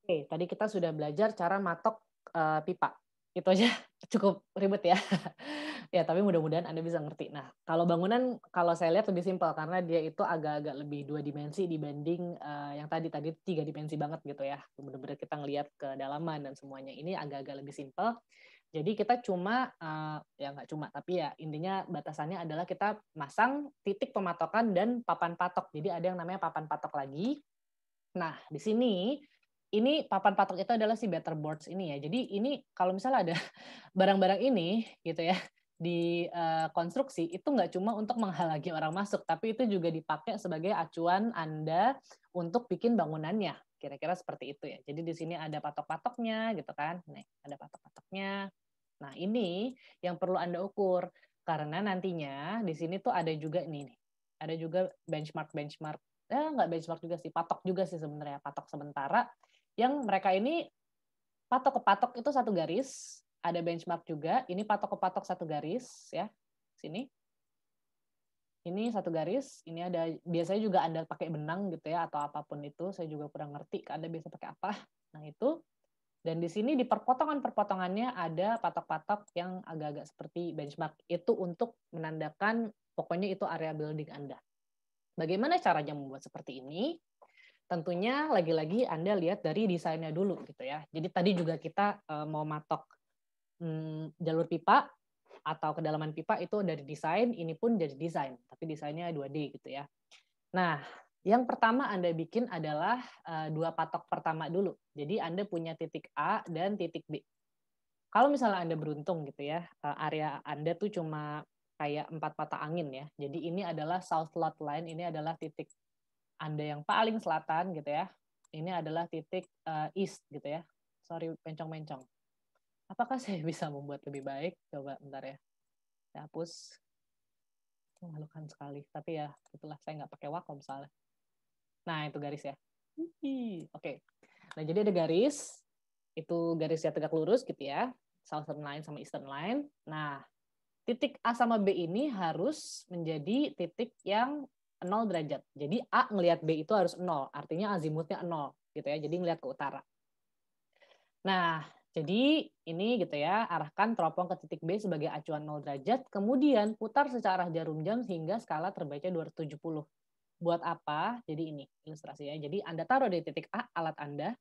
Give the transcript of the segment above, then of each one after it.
Oke, tadi kita sudah belajar cara matok pipa. Itu aja cukup ribet ya. Ya, tapi mudah-mudahan Anda bisa ngerti. Nah, kalau bangunan kalau saya lihat lebih simpel karena dia itu agak-agak lebih 2 dimensi dibanding yang tadi 3 dimensi banget gitu ya. Bener-bener kita ngelihat kedalaman dan semuanya. Ini agak-agak lebih simpel. Jadi kita cuma ya nggak cuma, tapi ya intinya batasannya adalah kita masang titik pematokan dan papan patok. Jadi ada yang namanya papan patok lagi. Nah, di sini, ini papan patok itu adalah si better boards ini ya. Jadi ini kalau misalnya ada barang-barang ini gitu ya, di konstruksi, itu nggak cuma untuk menghalangi orang masuk, tapi itu juga dipakai sebagai acuan Anda untuk bikin bangunannya. Kira-kira seperti itu ya. Jadi di sini ada patok-patoknya gitu kan. Nih, ada patok-patoknya. Nah, ini yang perlu Anda ukur. Karena nantinya di sini tuh ada juga nih, ada juga benchmark-benchmark, nggak benchmark juga sih, patok juga sih sebenarnya, patok sementara, yang mereka ini patok ke patok itu satu garis, ada benchmark juga, ini patok ke patok satu garis, ya, sini. Ini satu garis, ini ada, biasanya juga Anda pakai benang gitu ya, atau apapun itu, saya juga kurang ngerti, Anda biasa pakai apa. Nah itu, dan di sini di perpotongan-perpotongannya ada patok-patok yang agak-agak seperti benchmark. Itu untuk menandakan pokoknya itu area building Anda. Bagaimana caranya membuat seperti ini? Tentunya lagi-lagi Anda lihat dari desainnya dulu gitu ya. Jadi tadi juga kita mau matok jalur pipa atau kedalaman pipa itu dari desain, ini pun dari desain, tapi desainnya 2D gitu ya. Nah, yang pertama Anda bikin adalah dua patok pertama dulu. Jadi Anda punya titik A dan titik B. Kalau misalnya Anda beruntung gitu ya, area Anda tuh cuma kayak 4 mata angin ya. Jadi ini adalah south lot line, ini adalah titik Anda yang paling selatan gitu ya. Ini adalah titik east gitu ya. Sorry, mencong-mencong. Apakah saya bisa membuat lebih baik? Coba bentar ya. Saya hapus. Memalukan sekali. Tapi ya, itulah saya nggak pakai Wacom soalnya. Nah, itu garis ya. Oke. Nah, jadi ada garis. Itu garisnya tegak lurus gitu ya. Southern line sama eastern line. Nah, titik A sama B ini harus menjadi titik yang 0 derajat. Jadi A ngelihat B itu harus 0, artinya azimutnya 0 gitu ya. Jadi ngelihat ke utara. Nah, jadi ini gitu ya, arahkan teropong ke titik B sebagai acuan 0 derajat, kemudian putar secara arah jarum jam hingga skala terbaca 270. Buat apa? Jadi ini ilustrasinya. Jadi Anda taruh di titik A alat Anda.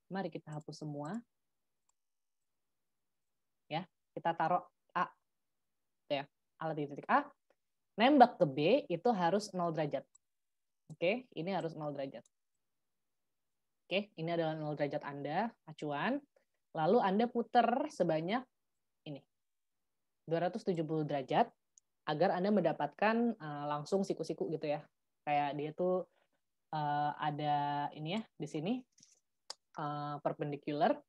Mari kita hapus semua. Ya, kita taruh A gitu ya. Alat di titik A. Nembak ke B itu harus 0 derajat. Oke, ini harus 0 derajat. Oke, ini adalah 0 derajat Anda, acuan. Lalu Anda putar sebanyak ini, 270 derajat, agar Anda mendapatkan langsung siku-siku gitu ya. Kayak dia tuh ada ini ya, di sini, perpendicular.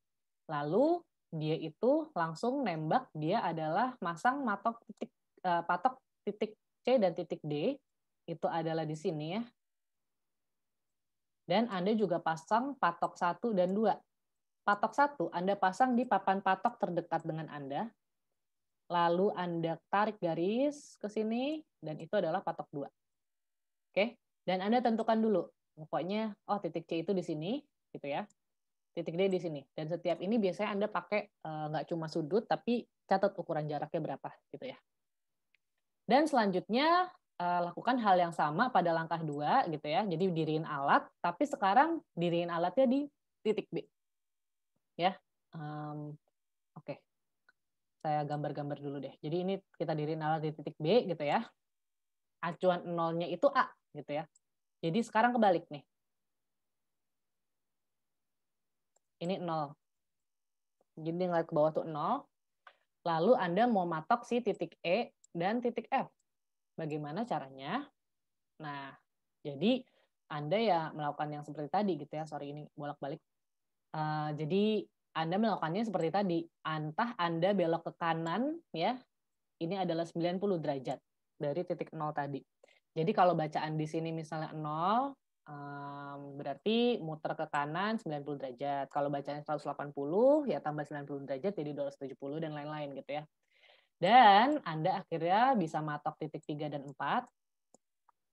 Lalu dia itu langsung nembak, dia adalah masang patok titik C dan titik D, itu adalah di sini ya. Dan Anda juga pasang patok 1 dan 2. Patok 1 Anda pasang di papan patok terdekat dengan Anda. Lalu Anda tarik garis ke sini, dan itu adalah patok 2. Oke? Dan Anda tentukan dulu. Pokoknya, oh titik C itu di sini, gitu ya. Titik D di sini. Dan setiap ini biasanya Anda pakai nggak cuma sudut, tapi catat ukuran jaraknya berapa, gitu ya. Dan selanjutnya, lakukan hal yang sama pada langkah 2 gitu ya. Jadi diriin alat, tapi sekarang diriin alatnya di titik B. Ya. Oke. Saya gambar-gambar dulu deh. Jadi ini kita diriin alat di titik B gitu ya. Acuan nolnya itu A gitu ya. Jadi sekarang kebalik nih. Ini 0. Jadi ngeliat ke bawah tuh 0. Lalu Anda mau matok si titik E dan titik F. Bagaimana caranya? Nah, jadi Anda ya melakukan yang seperti tadi gitu ya. Sorry ini bolak-balik. Jadi Anda melakukannya seperti tadi. Entah Anda belok ke kanan ya. Ini adalah 90 derajat dari titik 0 tadi. Jadi kalau bacaan di sini misalnya 0, berarti muter ke kanan 90 derajat. Kalau bacanya 180, ya tambah 90 derajat jadi 270 dan lain-lain gitu ya. Dan Anda akhirnya bisa matok titik 3 dan 4.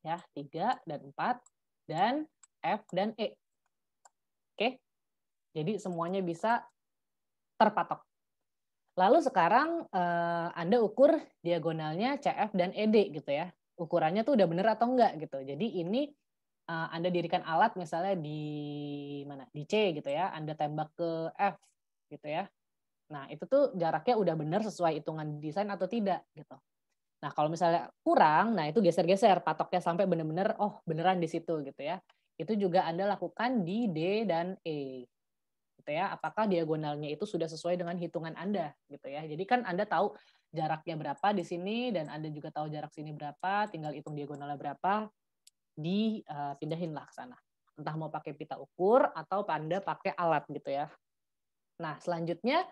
Ya, 3 dan 4 dan F dan E. Oke. Jadi semuanya bisa terpatok. Lalu sekarang Anda ukur diagonalnya CF dan ED gitu ya. Ukurannya tuh udah bener atau enggak gitu. Jadi ini Anda dirikan alat misalnya di mana? Di C gitu ya. Anda tembak ke F gitu ya. Nah, itu tuh jaraknya udah bener sesuai hitungan desain atau tidak gitu. Nah, kalau misalnya kurang, nah itu geser-geser patoknya sampai bener-bener oh beneran di situ gitu ya. Itu juga Anda lakukan di D dan E gitu ya. Apakah diagonalnya itu sudah sesuai dengan hitungan Anda gitu ya. Jadi kan Anda tahu jaraknya berapa di sini dan Anda juga tahu jarak sini berapa, tinggal hitung diagonalnya berapa, dipindahin lah ke sana. Entah mau pakai pita ukur atau Anda pakai alat gitu ya. Nah, selanjutnya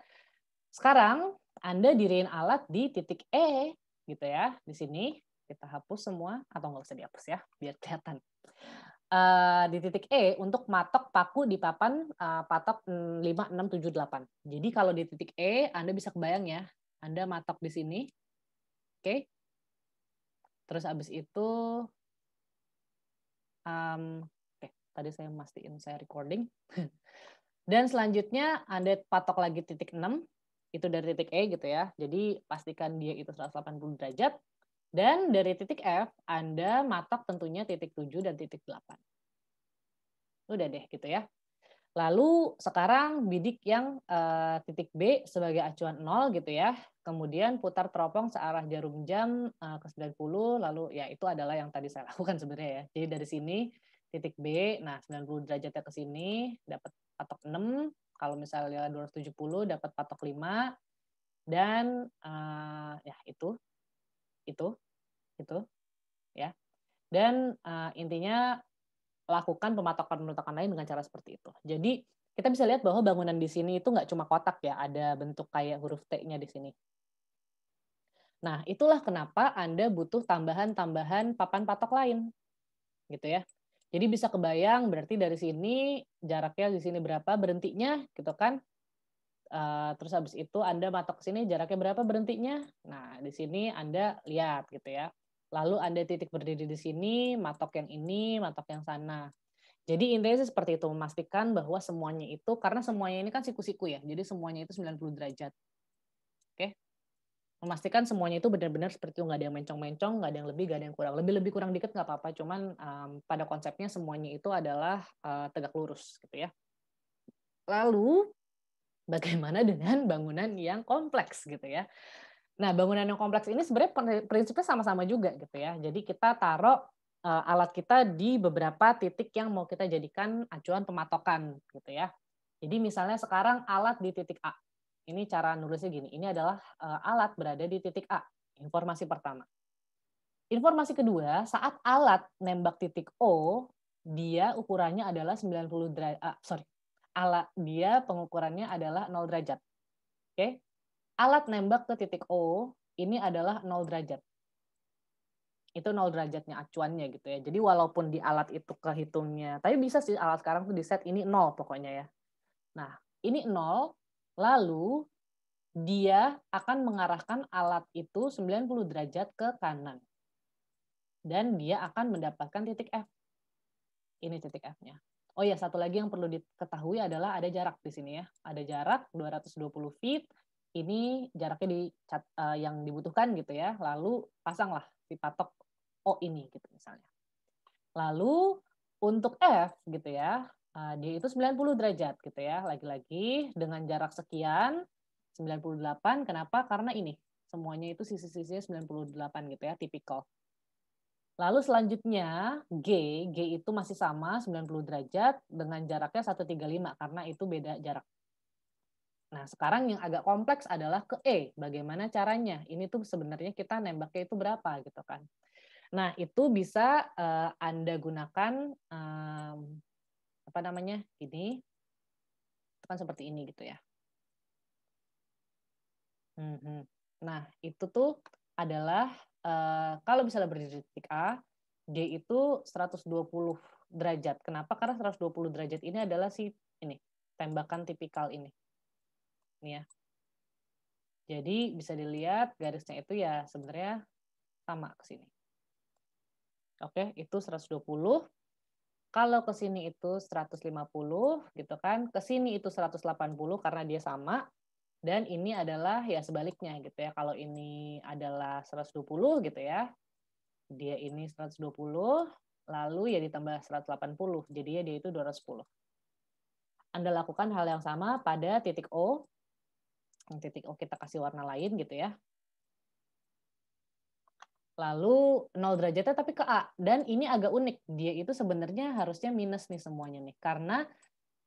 sekarang Anda diriin alat di titik E gitu ya. Di sini kita hapus semua atau nggak usah dihapus ya, biar kelihatan. Di titik E untuk matok paku di papan patok 5, 6, 7, 8. Jadi kalau di titik E Anda bisa kebayang ya, Anda matok di sini. Oke. Terus habis itu oke, tadi saya mastiin saya recording. Dan selanjutnya Anda patok lagi titik 6, itu dari titik E gitu ya. Jadi pastikan dia itu 180 derajat. Dan dari titik F, Anda matok tentunya titik 7 dan titik 8. Udah deh gitu ya. Lalu sekarang bidik yang titik B sebagai acuan 0 gitu ya. Kemudian putar teropong searah jarum jam ke 90, lalu ya itu adalah yang tadi saya lakukan sebenarnya ya. Jadi dari sini titik B, nah 90 derajatnya ke sini dapat patok 6, kalau misalnya 270 dapat patok 5 dan ya itu ya. Dan intinya lakukan pematokan-pematokan lain dengan cara seperti itu. Jadi kita bisa lihat bahwa bangunan di sini itu nggak cuma kotak ya, ada bentuk kayak huruf T-nya di sini. Nah, itulah kenapa Anda butuh tambahan-tambahan papan patok lain, gitu ya. Jadi bisa kebayang berarti dari sini jaraknya di sini berapa berhentinya, gitu kan? Terus habis itu Anda matok ke sini jaraknya berapa berhentinya. Nah, di sini Anda lihat gitu ya. Lalu Anda titik berdiri di sini, matok yang ini, matok yang sana. Jadi intinya sih seperti itu, memastikan bahwa semuanya itu, karena semuanya ini kan siku-siku ya, jadi semuanya itu 90 derajat. Oke? Memastikan semuanya itu benar-benar seperti itu, nggak ada yang mencong-mencong, nggak ada yang lebih, nggak ada yang kurang. Lebih-lebih kurang dikit nggak apa-apa, cuman pada konsepnya semuanya itu adalah tegak lurus gitu ya. Lalu, bagaimana dengan bangunan yang kompleks gitu ya. Nah, bangunan yang kompleks ini sebenarnya prinsipnya sama-sama juga gitu ya. Jadi kita taruh alat kita di beberapa titik yang mau kita jadikan acuan pematokan gitu ya. Jadi misalnya sekarang alat di titik A. Ini cara nulisnya gini. Ini adalah alat berada di titik A. Informasi pertama. Informasi kedua, saat alat nembak titik O, dia ukurannya adalah 90 derajat. Alat dia pengukurannya adalah 0 derajat. Oke? Alat nembak ke titik O ini adalah 0 derajat. Itu 0 derajatnya acuannya gitu ya. Jadi walaupun di alat itu kehitungnya, tapi bisa sih alat sekarang tuh di set ini 0 pokoknya ya. Nah, ini 0, lalu dia akan mengarahkan alat itu 90 derajat ke kanan. Dan dia akan mendapatkan titik F. Ini titik F-nya. Oh ya, satu lagi yang perlu diketahui adalah ada jarak di sini ya. Ada jarak 220 feet. Ini jaraknya yang dibutuhkan gitu ya. Lalu pasanglah si patok O ini gitu misalnya. Lalu untuk F gitu ya, dia itu 90 derajat gitu ya. Lagi-lagi dengan jarak sekian 98. Kenapa? Karena ini semuanya itu sisi-sisinya 98 gitu ya, tipikal. Lalu selanjutnya G itu masih sama 90 derajat dengan jaraknya 135 karena itu beda jarak. Nah, sekarang yang agak kompleks adalah ke E. Bagaimana caranya? Ini tuh sebenarnya kita nembaknya itu berapa gitu kan. Nah, itu bisa Anda gunakan apa namanya? Ini itu kan seperti ini gitu ya. Nah, itu tuh adalah kalau misalnya berdiri di titik A, G itu 120 derajat. Kenapa? Karena 120 derajat ini adalah ini, tembakan tipikal ini. Ini ya. Jadi bisa dilihat garisnya itu ya sebenarnya sama ke sini. Oke, itu 120. Kalau ke sini itu 150 gitu kan, ke sini itu 180 karena dia sama, dan ini adalah ya sebaliknya gitu ya. Kalau ini adalah 120 gitu ya, dia ini 120, lalu ya ditambah 180, jadinya dia itu 210. Anda lakukan hal yang sama pada titik O. Titik O kita kasih warna lain gitu ya. Lalu 0 derajatnya tapi ke A. Dan ini agak unik. Dia itu sebenarnya harusnya minus nih semuanya nih. Karena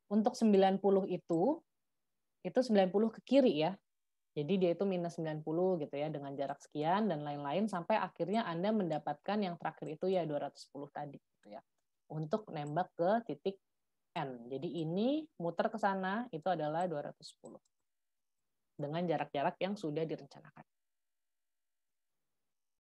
untuk 90 itu 90 ke kiri ya. Jadi dia itu minus 90 gitu ya dengan jarak sekian dan lain-lain sampai akhirnya Anda mendapatkan yang terakhir itu ya 210 tadi gitu ya. Untuk nembak ke titik N. Jadi ini muter ke sana itu adalah 210 dengan jarak-jarak yang sudah direncanakan.